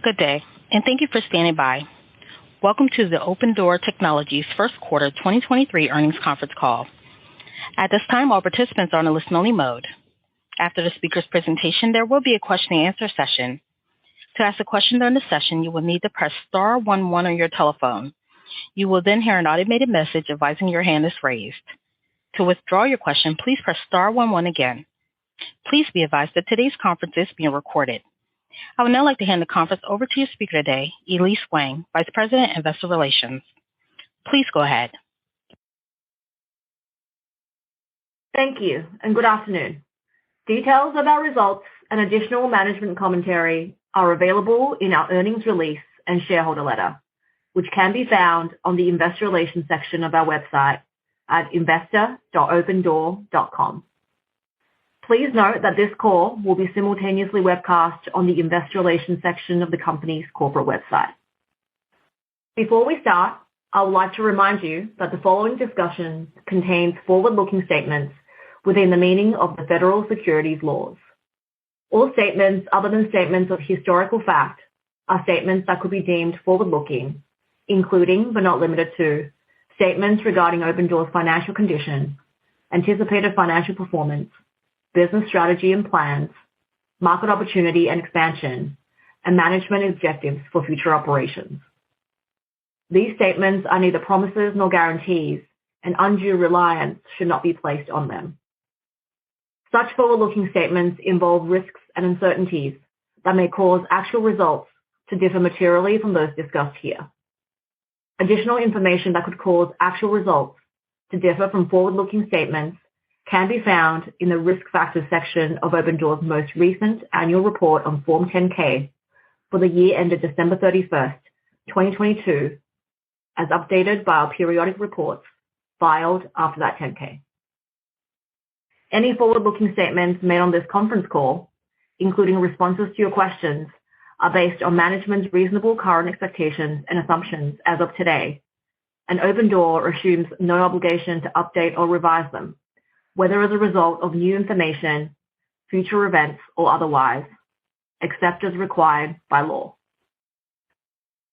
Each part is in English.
Good day, and thank you for standing by. Welcome to the Opendoor Technologies first quarter 2023 earnings conference call. At this time, all participants are on a listen-only mode. After the speaker's presentation, there will be a question-and-answer session. To ask a question during the session, you will need to press star 11 on your telephone. You will then hear an automated message advising your hand is raised. To withdraw your question, please press star 11 again. Please be advised that today's conference is being recorded. I would now like to hand the conference over to your speaker today, Elise Wang, Vice President, Investor Relations. Please go ahead. Thank you, and good afternoon. Details of our results and additional management commentary are available in our earnings release and shareholder letter, which can be found on the Investor Relations section of our website at investor.opendoor.com. Please note that this call will be simultaneously webcast on the Investor Relations section of the company's corporate website. Before we start, I would like to remind you that the following discussion contains forward-looking statements within the meaning of the federal securities laws. All statements other than statements of historical fact are statements that could be deemed forward-looking, including, but not limited to, statements regarding Opendoor's financial condition, anticipated financial performance, business strategy and plans, market opportunity and expansion, and management objectives for future operations. These statements are neither promises nor guarantees, and undue reliance should not be placed on them. Such forward-looking statements involve risks and uncertainties that may cause actual results to differ materially from those discussed here. Additional information that could cause actual results to differ from forward-looking statements can be found in the Risk Factors section of Opendoor's most recent annual report on Form 10-K for the year ended December 31st, 2022, as updated by our periodic reports filed after that 10-K. Any forward-looking statements made on this conference call, including responses to your questions, are based on management's reasonable current expectations and assumptions as of today, and Opendoor assumes no obligation to update or revise them, whether as a result of new information, future events, or otherwise, except as required by law.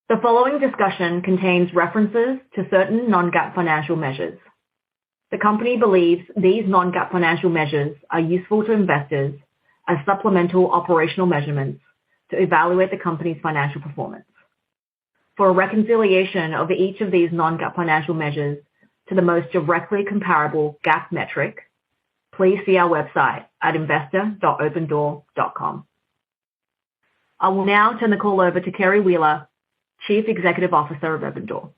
The following discussion contains references to certain non-GAAP financial measures. The company believes these non-GAAP financial measures are useful to investors as supplemental operational measurements to evaluate the company's financial performance. For a reconciliation of each of these non-GAAP financial measures to the most directly comparable GAAP metric, please see our website at investor.opendoor.com. I will now turn the call over to Carrie Wheeler, Chief Executive Officer of Opendoor.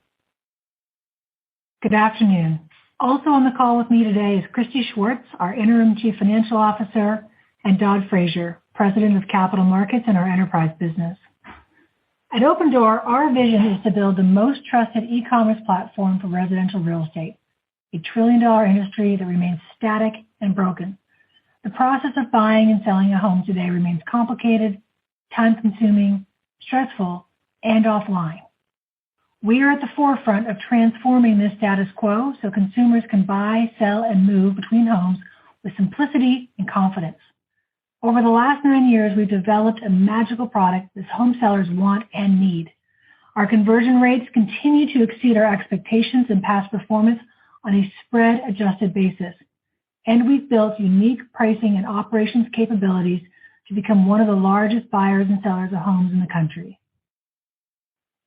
Good afternoon. Also on the call with me today is Christy Schwartz, our Interim Chief Financial Officer, and Dodd Frazier, President of Capital Markets and our Enterprise business. At Opendoor, our vision is to build the most trusted e-commerce platform for residential real estate, a trillion-dollar industry that remains static and broken. The process of buying and selling a home today remains complicated, time-consuming, stressful, and offline. We are at the forefront of transforming this status quo so consumers can buy, sell, and move between homes with simplicity and confidence. Over the last 9 years, we've developed a magical product that home sellers want and need. Our conversion rates continue to exceed our expectations and past performance on a spread-adjusted basis, and we've built unique pricing and operations capabilities to become one of the largest buyers and sellers of homes in the country.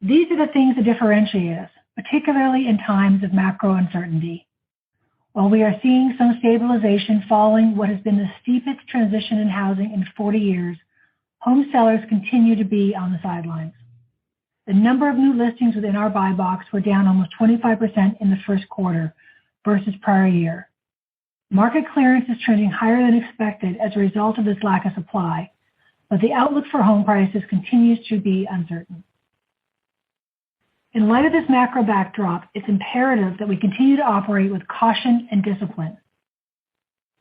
These are the things that differentiate us, particularly in times of macro uncertainty. While we are seeing some stabilization following what has been the steepest transition in housing in 40 years, home sellers continue to be on the sidelines. The number of new listings within our buy box were down almost 25% in the first quarter versus prior year. Market clearance is trending higher than expected as a result of this lack of supply, but the outlook for home prices continues to be uncertain. In light of this macro backdrop, it's imperative that we continue to operate with caution and discipline.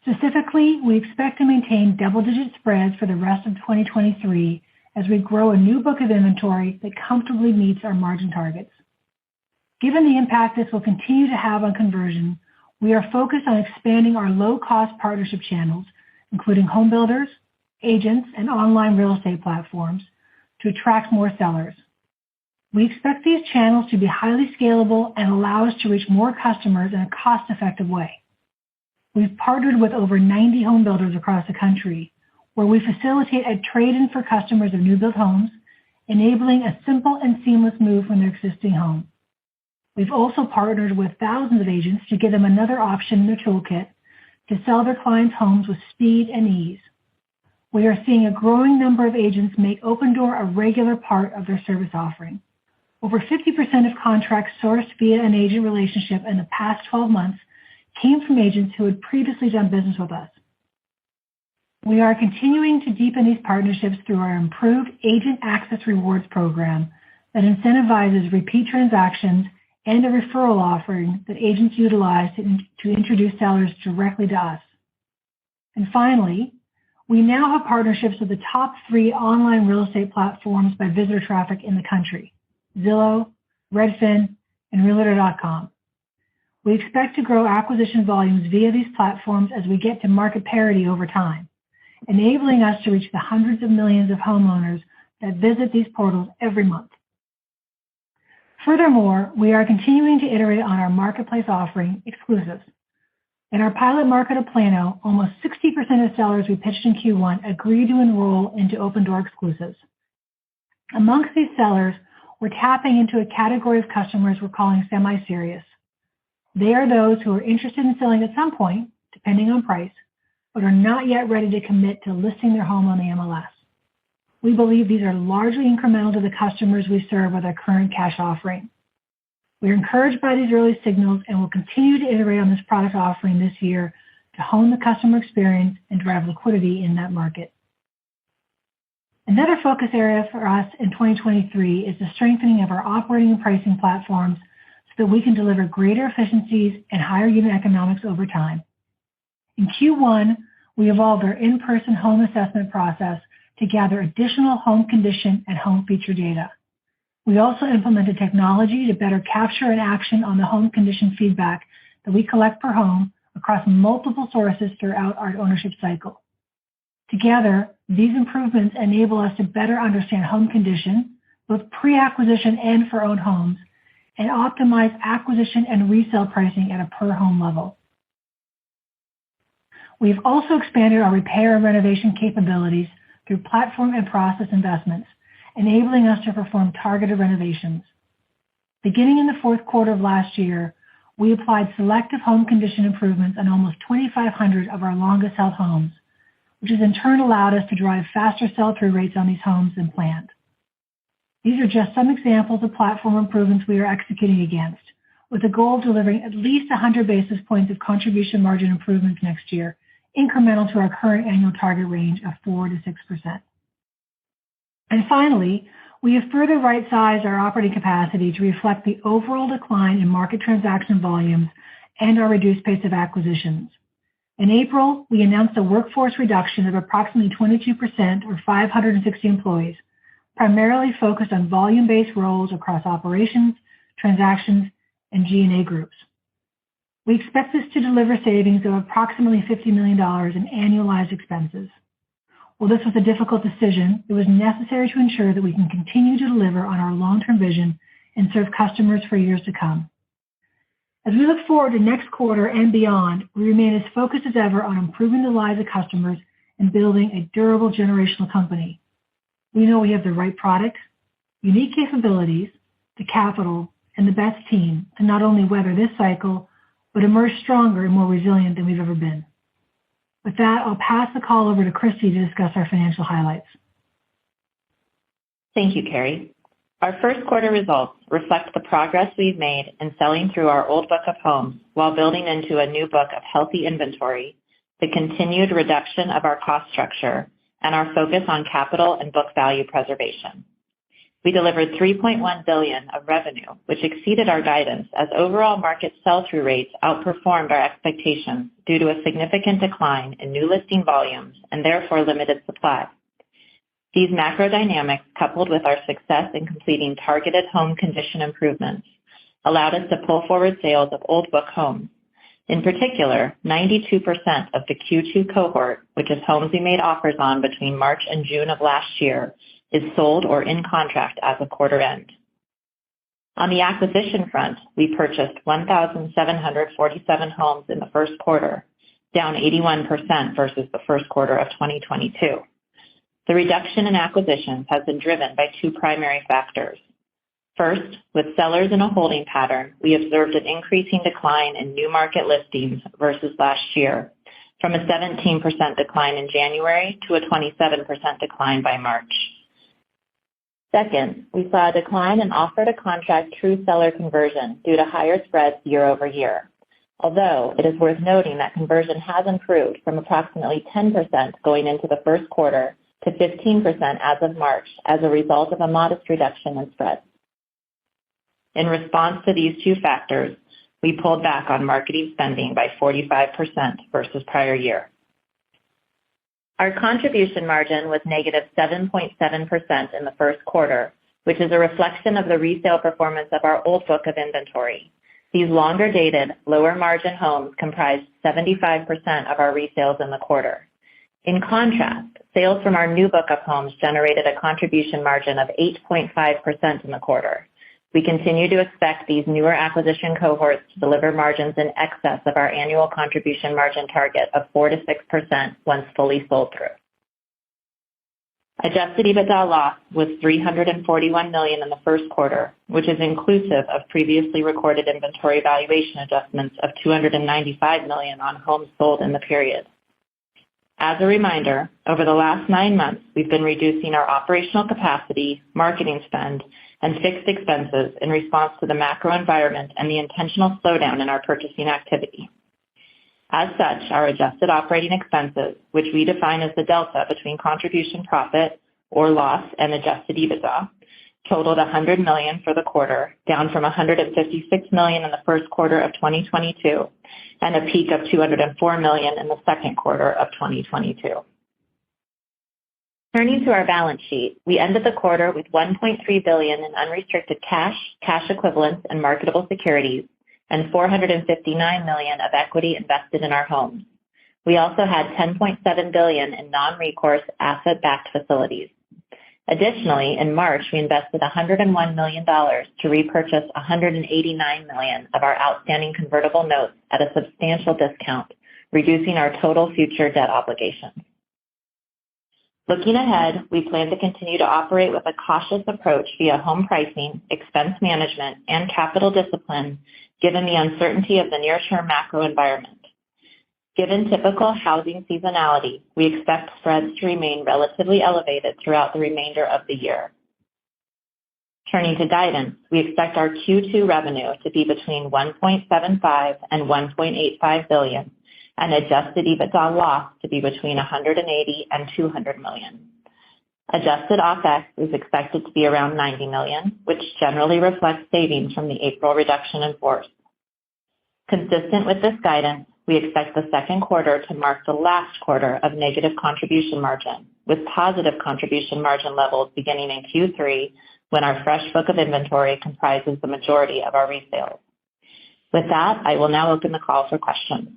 Specifically, we expect to maintain double-digit spreads for the rest of 2023 as we grow a new book of inventory that comfortably meets our margin targets. Given the impact this will continue to have on conversion, we are focused on expanding our low-cost partnership channels, including home builders, agents, and online real estate platforms, to attract more sellers. We expect these channels to be highly scalable and allow us to reach more customers in a cost-effective way. We've partnered with over 90 home builders across the country, where we facilitate a trade-in for customers of new-built homes, enabling a simple and seamless move from their existing home. We've also partnered with thousands of agents to give them another option in their toolkit to sell their clients' homes with speed and ease. We are seeing a growing number of agents make Opendoor a regular part of their service offering. Over 50% of contracts sourced via an agent relationship in the past 12 months came from agents who had previously done business with us. We are continuing to deepen these partnerships through our improved Agent Access Rewards program that incentivizes repeat transactions and a referral offering that agents utilize to introduce sellers directly to us. And finally, we now have partnerships with the top 3 online real estate platforms by visitor traffic in the country: Zillow, Redfin, and Realtor.com. We expect to grow acquisition volumes via these platforms as we get to market parity over time, enabling us to reach the hundreds of millions of homeowners that visit these portals every month. Furthermore, we are continuing to iterate on our marketplace offering, Exclusives. In our pilot market of Plano, almost 60% of sellers we pitched in Q1 agreed to enroll into Opendoor Exclusives. Amongst these sellers, we're tapping into a category of customers we're calling semi-serious. They are those who are interested in selling at some point, depending on price, but are not yet ready to commit to listing their home on the MLS. We believe these are largely incremental to the customers we serve with our current cash offering. We are encouraged by these early signals and will continue to iterate on this product offering this year to hone the customer experience and drive liquidity in that market. Another focus area for us in 2023 is the strengthening of our operating and pricing platforms so that we can deliver greater efficiencies and higher unit economics over time. In Q1, we evolved our in-person home assessment process to gather additional home condition and home feature data. We also implemented technology to better capture and action on the home condition feedback that we collect per home across multiple sources throughout our ownership cycle. Together, these improvements enable us to better understand home condition, both pre-acquisition and for owned homes, and optimize acquisition and resale pricing at a per home level. We've also expanded our repair and renovation capabilities through platform and process investments, enabling us to perform targeted renovations. Beginning in the fourth quarter of last year, we applied selective home condition improvements on almost 2,500 of our longest held homes, which has in turn allowed us to drive faster sell-through rates on these homes than planned. These are just some examples of platform improvements we are executing against, with the goal of delivering at least 100 basis points of contribution margin improvements next year, incremental to our current annual target range of 4 to 6%. And finally, we have further right-sized our operating capacity to reflect the overall decline in market transaction volumes and our reduced pace of acquisitions. In April, we announced a workforce reduction of approximately 22% or 560 employees, primarily focused on volume-based roles across operations, transactions, and G&A groups. We expect this to deliver savings of approximately $50 million in annualized expenses. While this was a difficult decision, it was necessary to ensure that we can continue to deliver on our long-term vision and serve customers for years to come. As we look forward to next quarter and beyond, we remain as focused as ever on improving the lives of customers and building a durable generational company. We know we have the right product, unique capabilities, the capital, and the best team to not only weather this cycle, but emerge stronger and more resilient than we've ever been. With that, I'll pass the call over to Christy to discuss our financial highlights. Thank you, Carrie. Our first quarter results reflect the progress we've made in selling through our old book of homes while building into a new book of healthy inventory, the continued reduction of our cost structure, and our focus on capital and book value preservation. We delivered $3.1 billion of revenue, which exceeded our guidance as overall market sell-through rates outperformed our expectations due to a significant decline in new listing volumes and therefore limited supply. These macro dynamics, coupled with our success in completing targeted home condition improvements, allowed us to pull forward sales of old book homes. In particular, 92% of the Q2 cohort, which is homes we made offers on between March and June of last year, is sold or in contract as of quarter end. On the acquisition front, we purchased 1,747 homes in the first quarter, down 81% versus the first quarter of 2022. The reduction in acquisitions has been driven by two primary factors. First, with sellers in a holding pattern, we observed an increasing decline in new market listings versus last year, from a 17% decline in January to a 27% decline by March. Second, we saw a decline in offer to contract true seller conversion due to higher spreads year over year. Although it is worth noting that conversion has improved from approximately 10% going into the first quarter to 15% as of March as a result of a modest reduction in spreads. In response to these two factors, we pulled back on marketing spending by 45% versus prior year. Our contribution margin was negative 7.7% in the first quarter, which is a reflection of the resale performance of our old book of inventory. These longer-dated, lower-margin homes comprised 75% of our resales in the quarter. In contrast, sales from our new book of homes generated a contribution margin of 8.5% in the quarter. We continue to expect these newer acquisition cohorts to deliver margins in excess of our annual contribution margin target of 4 to 6% once fully sold through. Adjusted EBITDA loss was $341 million in the first quarter, which is inclusive of previously recorded inventory valuation adjustments of $295 million on homes sold in the period. As a reminder, over the last 9 months, we've been reducing our operational capacity, marketing spend, and fixed expenses in response to the macro environment and the intentional slowdown in our purchasing activity. As such, our adjusted operating expenses, which we define as the delta between contribution profit or loss and adjusted EBITDA, totaled $100 million for the quarter, down from $156 million in the first quarter of 2022 and a peak of $204 million in the second quarter of 2022. Turning to our balance sheet, we ended the quarter with $1.3 billion in unrestricted cash equivalents, and marketable securities, and $459 million of equity invested in our homes. We also had $10.7 billion in non-recourse asset-backed facilities. Additionally, in March, we invested $101 million to repurchase $189 million of our outstanding convertible notes at a substantial discount, reducing our total future debt obligations. Looking ahead, we plan to continue to operate with a cautious approach via home pricing, expense management, and capital discipline, given the uncertainty of the near-term macro environment. Given typical housing seasonality, we expect spreads to remain relatively elevated throughout the remainder of the year. Turning to guidance, we expect our Q2 revenue to be between $1.75 and $1.85 billion, and adjusted EBITDA loss to be between $180 and $200 million. Adjusted OpEx is expected to be around $90 million, which generally reflects savings from the April reduction in force. Consistent with this guidance, we expect the second quarter to mark the last quarter of negative contribution margin, with positive contribution margin levels beginning in Q3 when our fresh book of inventory comprises the majority of our resales. With that, I will now open the call for questions.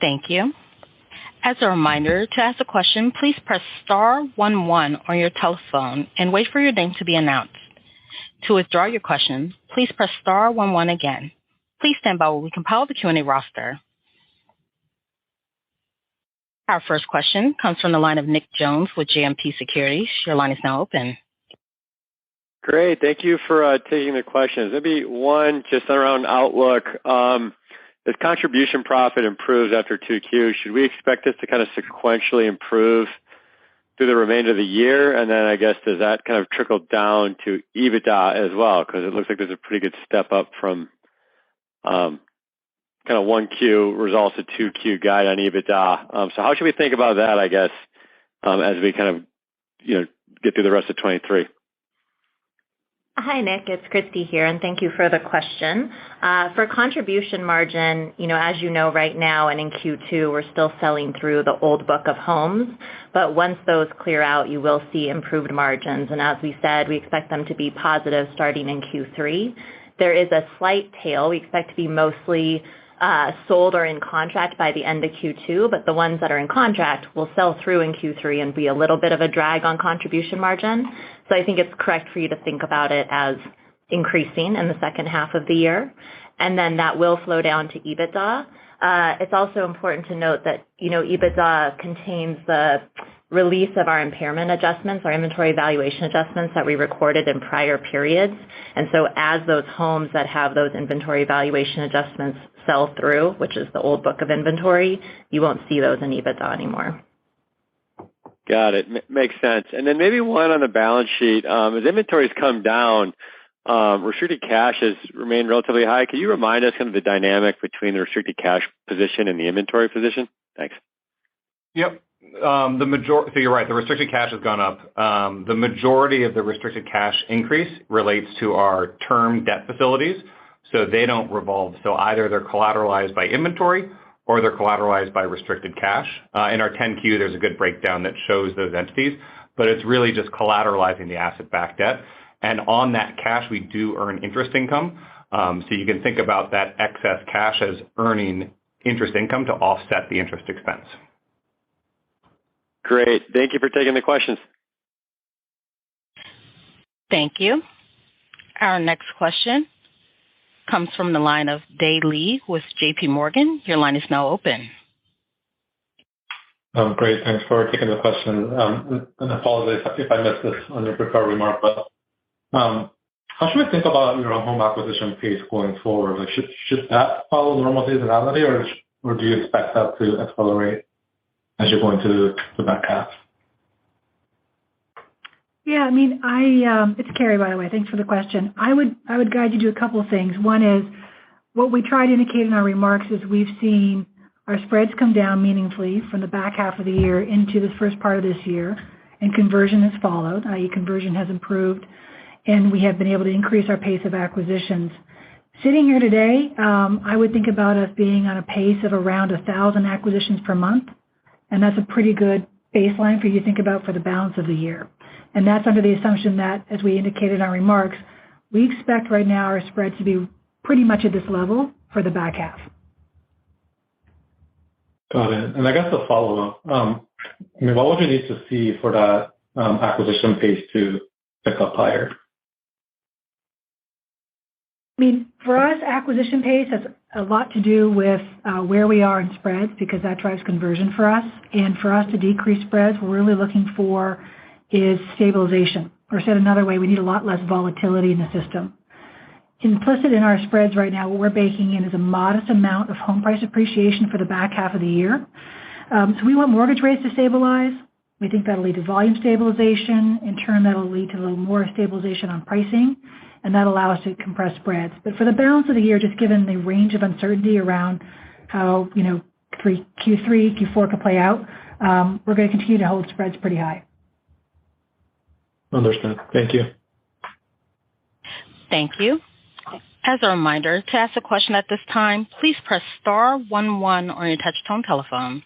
Thank you. As a reminder, to ask a question, please press star 11 on your telephone and wait for your name to be announced. To withdraw your question, please press star 11 again. Please stand by while we compile the Q&A roster. Our first question comes from the line of Nick Jones with JMP Securities. Your line is now open. Great. Thank you for taking the questions. Maybe one just around outlook. As contribution profit improves after 2Q, should we expect this to kind of sequentially improve through the remainder of the year? And then I guess, does that kind of trickle down to EBITDA as well? Because it looks like there's a pretty good step up from kind of 1Q results to 2Q guide on EBITDA. So how should we think about that, I guess, as we kind of, get through the rest of 23? Hi, Nick. It's Christy here, and thank you for the question. For contribution margin, as you know right now and in Q2, we're still selling through the old book of homes. But once those clear out, you will see improved margins. And as we said, we expect them to be positive starting in Q3. There is a slight tail. We expect to be mostly sold or in contract by the end of Q2, but the ones that are in contract will sell through in Q3 and be a little bit of a drag on contribution margin. So I think it's correct for you to think about it as increasing in the second half of the year, and then that will flow down to EBITDA. It's also important to note that, EBITDA contains the release of our impairment adjustments, our inventory valuation adjustments that we recorded in prior periods. And so as those homes that have those inventory valuation adjustments sell through, which is the old book of inventory, you won't see those in EBITDA anymore. Got it. Makes sense. And then maybe one on the balance sheet. As inventories come down, restricted cash has remained relatively high. Can you remind us kind of the dynamic between the restricted cash position and the inventory position? Thanks. Yep. So you're right, the restricted cash has gone up. The majority of the restricted cash increase relates to our term debt facilities, so they don't revolve. So either they're collateralized by inventory or they're collateralized by restricted cash. In our 10Q, there's a good breakdown that shows those entities, but it's really just collateralizing the asset-backed debt. And on that cash, we do earn interest income. So you can think about that excess cash as earning interest income to offset the interest expense. Great. Thank you for taking the questions. Thank you. Our next question comes from the line of Dae Lee with JP Morgan. Your line is now open. Great. Thanks for taking the question. And apologies if I missed this on your prepared remark, but how should we think about your home acquisition pace going forward? Like, should that follow normal seasonality, or do you expect that to accelerate as you're going to the back half? Yeah, it's Carrie, by the way. Thanks for the question. I would guide you to a couple of things. One is what we tried to indicate in our remarks is we've seen our spreads come down meaningfully from the back half of the year into the first part of this year, and conversion has followed, i.e. conversion has improved, and we have been able to increase our pace of acquisitions. Sitting here today, I would think about us being on a pace of around 1,000 acquisitions per month, and that's a pretty good baseline for you to think about for the balance of the year. And that's under the assumption that, as we indicated in our remarks, we expect right now our spreads to be pretty much at this level for the back half. Got it. And I guess a follow-up, what would you need to see for that acquisition pace to pick up higher? For us, acquisition pace has a lot to do with where we are in spreads, because that drives conversion for us. And for us to decrease spreads, what we're really looking for is stabilization. Or said another way, we need a lot less volatility in the system. Implicit in our spreads right now, what we're baking in is a modest amount of home price appreciation for the back half of the year. So we want mortgage rates to stabilize. We think that'll lead to volume stabilization. In turn, that'll lead to a little more stabilization on pricing, and that'll allow us to compress spreads. But for the balance of the year, just given the range of uncertainty around how, Q3, Q4 could play out, we're going to continue to hold spreads pretty high. Understood. Thank you. Thank you. As a reminder, to ask a question at this time, please press star 11 on your touch-tone telephone.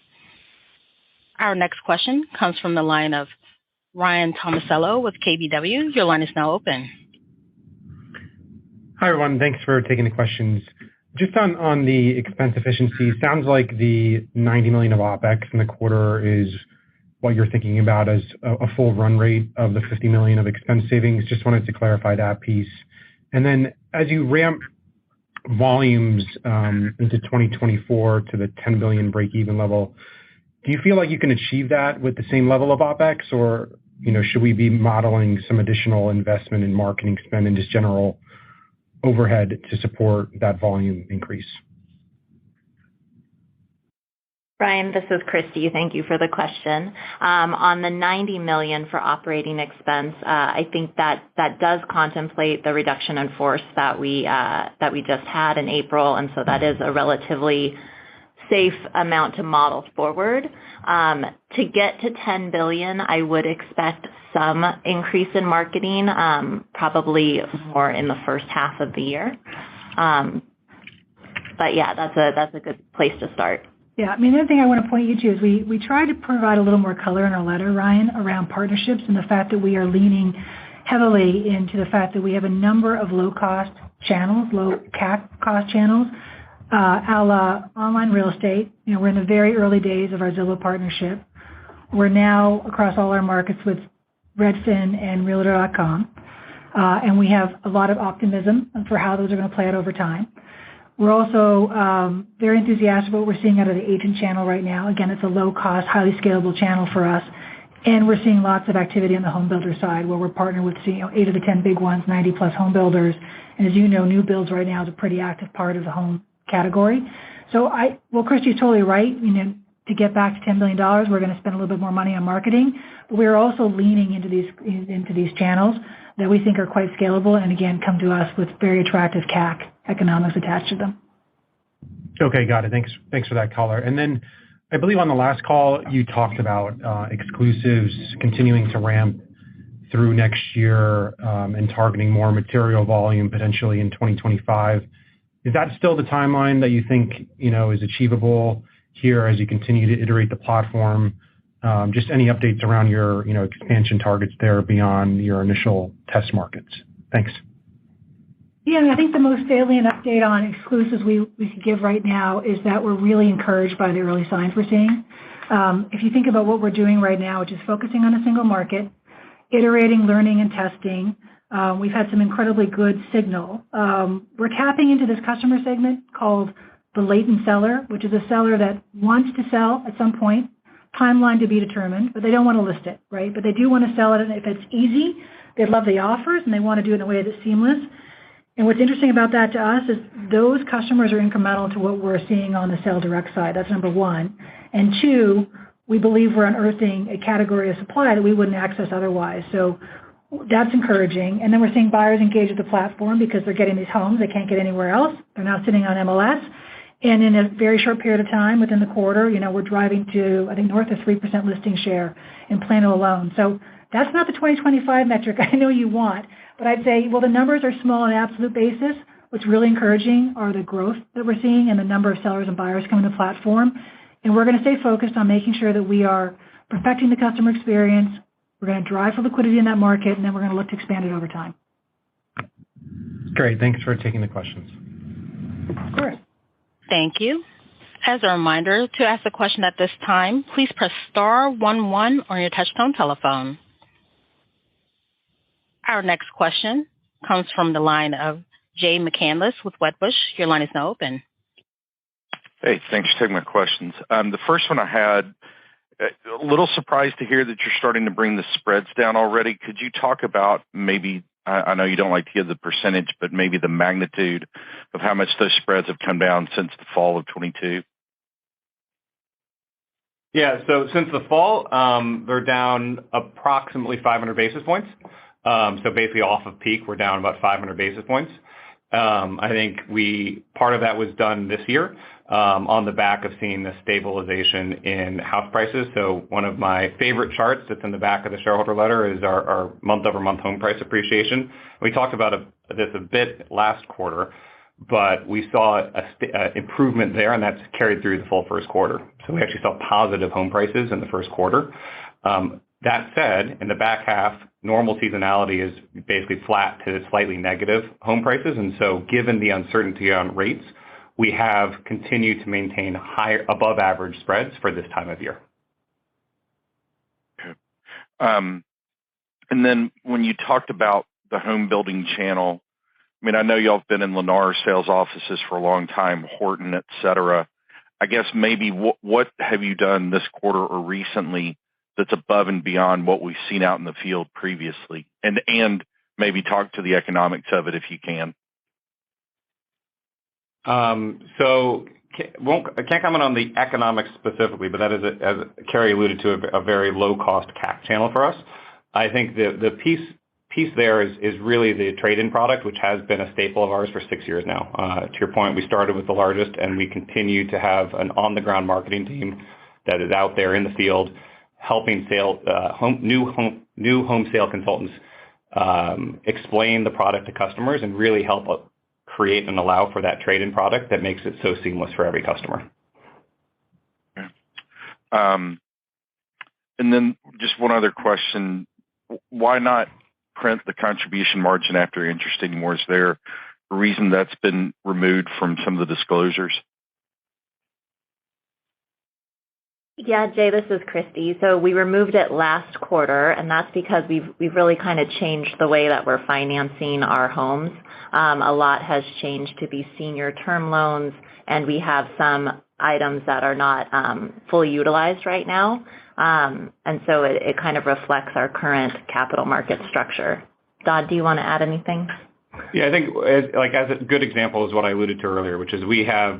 Our next question comes from the line of Ryan Tomasello with KBW. Your line is now open. Hi, everyone. Thanks for taking the questions. Just on the expense efficiency, sounds like the $90 million of OpEx in the quarter is what you're thinking about as a full run rate of the $50 million of expense savings. Just wanted to clarify that piece. And then as you ramp volumes into 2024 to the $10 billion break-even level, do you feel like you can achieve that with the same level of OpEx, or should we be modeling some additional investment in marketing spend and just general overhead to support that volume increase? Brian, this is Christy. Thank you for the question. On the $90 million for operating expense, I think that does contemplate the reduction in force that we just had in April, and so that is a relatively safe amount to model forward. To get to $10 billion, I would expect some increase in marketing, probably more in the first half of the year. But yeah, that's a good place to start. Yeah, the other thing I want to point you to is we try to provide a little more color in our letter, Ryan, around partnerships and the fact that we are leaning heavily into the fact that we have a number of low-cost channels, low CAC cost channels a la online real estate. We're in the very early days of our Zillow partnership. We're now across all our markets with Redfin and Realtor.com, and we have a lot of optimism for how those are going to play out over time. We're also very enthusiastic about what we're seeing out of the agent channel right now. Again, it's a low-cost, highly scalable channel for us, and we're seeing lots of activity on the home builder side, where we're partnered with 8 of the 10 big ones, 90-plus home builders. And as you know, new builds right now is a pretty active part of the home category. So Christy's totally right. To get back to $10 billion, we're going to spend a little bit more money on marketing, but we're also leaning into these channels that we think are quite scalable and, again, come to us with very attractive CAC economics attached to them. Okay, got it. Thanks for that color. And then I believe on the last call, you talked about exclusives continuing to ramp through next year and targeting more material volume potentially in 2025. Is that still the timeline that you think, is achievable here as you continue to iterate the platform? Just any updates around your, expansion targets there beyond your initial test markets? Thanks. Yeah, I think the most salient update on exclusives we could give right now is that we're really encouraged by the early signs we're seeing. If you think about what we're doing right now, which is focusing on a single market, iterating, learning, and testing, we've had some incredibly good signal. We're tapping into this customer segment called the latent seller, which is a seller that wants to sell at some point, timeline to be determined, but they don't want to list it, right? But they do want to sell it, and if it's easy, they love the offers, and they want to do it in a way that's seamless. And what's interesting about that to us is those customers are incremental to what we're seeing on the sale direct side. That's number one. And two, we believe we're unearthing a category of supply that we wouldn't access otherwise. So that's encouraging. And then we're seeing buyers engage with the platform because they're getting these homes they can't get anywhere else. They're now sitting on MLS. And in a very short period of time, within the quarter, we're driving to, I think, north of 3% listing share in Plano alone. So that's not the 2025 metric I know you want, but I'd say, the numbers are small on an absolute basis. What's really encouraging are the growth that we're seeing and the number of sellers and buyers coming to the platform. And we're going to stay focused on making sure that we are perfecting the customer experience. We're going to drive for liquidity in that market, and then we're going to look to expand it over time. Great. Thanks for taking the questions. Of course. Thank you. As a reminder, to ask a question at this time, please press star 11 on your touchtone telephone. Our next question comes from the line of Jay McCanless with Wedbush. Your line is now open. Hey, thanks for taking my questions. The first one I had, a little surprised to hear that you're starting to bring the spreads down already. Could you talk about maybe, I know you don't like to give the percentage, but maybe the magnitude of how much those spreads have come down since the fall of 22? Yeah, so since the fall, they're down approximately 500 basis points. So basically off of peak, we're down about 500 basis points. I think part of that was done this year on the back of seeing the stabilization in house prices. So one of my favorite charts that's in the back of the shareholder letter is our month-over-month home price appreciation. We talked about this a bit last quarter, but we saw an improvement there, and that's carried through the full first quarter. So we actually saw positive home prices in the first quarter. That said, in the back half, normal seasonality is basically flat to slightly negative home prices. And so given the uncertainty on rates, we have continued to maintain higher, above average spreads for this time of year. Okay. And then when you talked about the home building channel, I mean, I know y'all have been in Lennar sales offices for a long time, Horton, et cetera. I guess maybe what have you done this quarter or recently that's above and beyond what we've seen out in the field previously? And maybe talk to the economics of it if you can. So I can't comment on the economics specifically, but that is, as Carrie alluded to, a very low-cost CAC channel for us. I think the piece there is really the trade-in product, which has been a staple of ours for 6 years now. To your point, we started with the largest, and we continue to have an on-the-ground marketing team that is out there in the field helping new home sale consultants explain the product to customers and really help create and allow for that trade-in product that makes it so seamless for every customer. Okay. And then just one other question. Why not print the contribution margin after interest anymore? Is there reason that's been removed from some of the disclosures? Yeah, Jay, this is Christy. So we removed it last quarter, and that's because we've really kind of changed the way that we're financing our homes. A lot has changed to be senior term loans, and we have some items that are not fully utilized right now. And so it kind of reflects our current capital market structure. Dodd, do you want to add anything? Yeah, I think as a good example is what I alluded to earlier, which is we have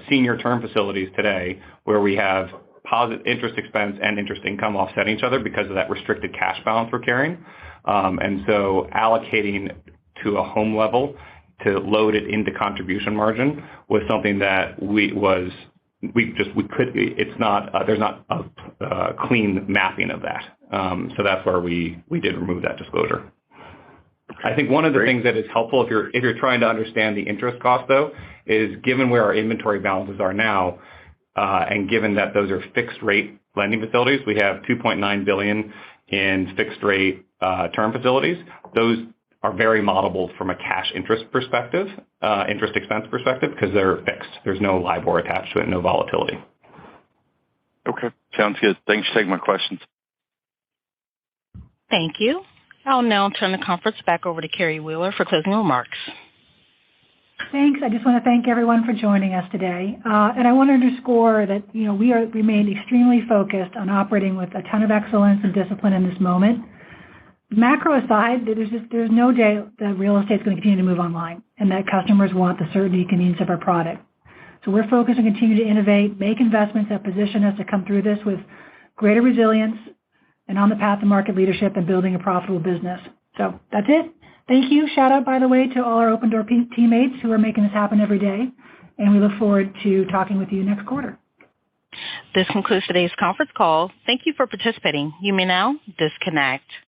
senior term facilities today where we have positive interest expense and interest income offset each other because of that restricted cash balance we're carrying. And so allocating to a home level to load it into contribution margin was something that there's not a clean mapping of that. So that's where we did remove that disclosure. I think one of the things that is helpful if you're trying to understand the interest cost though, is given where our inventory balances are now, and given that those are fixed rate lending facilities, we have $2.9 billion in fixed rate term facilities. Those are very modelable from a cash interest perspective, interest expense perspective, because they're fixed. There's no LIBOR attached to it, no volatility. Okay, sounds good. Thanks for taking my questions. Thank you. I'll now turn the conference back over to Carrie Wheeler for closing remarks. Thanks. I just want to thank everyone for joining us today. And I want to underscore that, we remain extremely focused on operating with a ton of excellence and discipline in this moment. Macro aside, there's no doubt that real estate is going to continue to move online and that customers want the certainty and convenience of our product. So we're focused on continuing to innovate, make investments that position us to come through this with greater resilience and on the path to market leadership and building a profitable business. So that's it. Thank you. Shout out, by the way, to all our Opendoor teammates who are making this happen every day. And we look forward to talking with you next quarter. This concludes today's conference call. Thank you for participating. You may now disconnect.